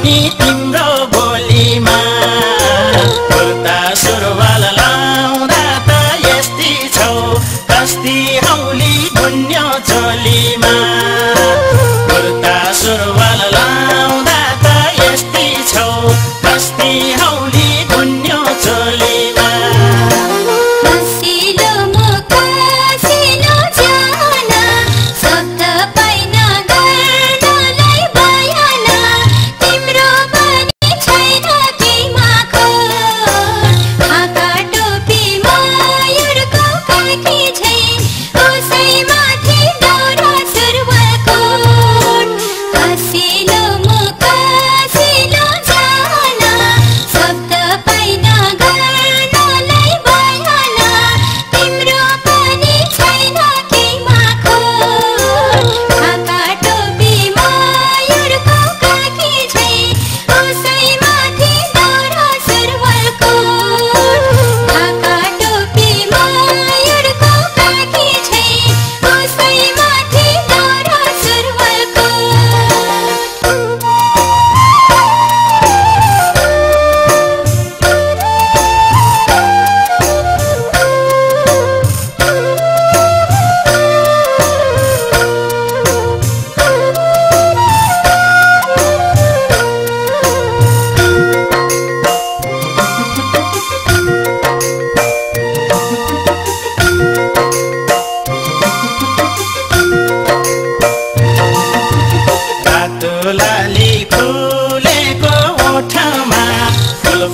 मोहनी तिम्रो बोलीमा कुर्ता सुरुवाल लाउँदा त यस्तै छौ कस्ती हौली गुन्यो चोलीमा कुर्ता सुरुवाल लाउँदा त यस्तै छौ कस्ती हौली गुन्यो चोलीमा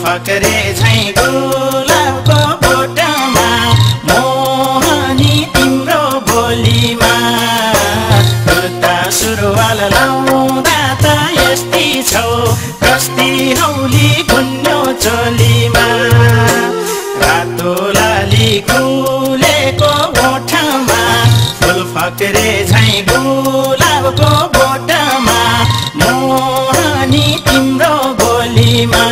फकरे झैं गुलाबको बोटमा मोहनी तिम्रो बोलीमा कुर्ता सुरुवाल लाउँदा त यस्तै छौ कस्ती हौली गुन्यो चोलीमा रातो लाली फुलेको ओठमा फुल फकरे झैं गुलाबको बोटमा मोहनी तिम्रो बोलीमा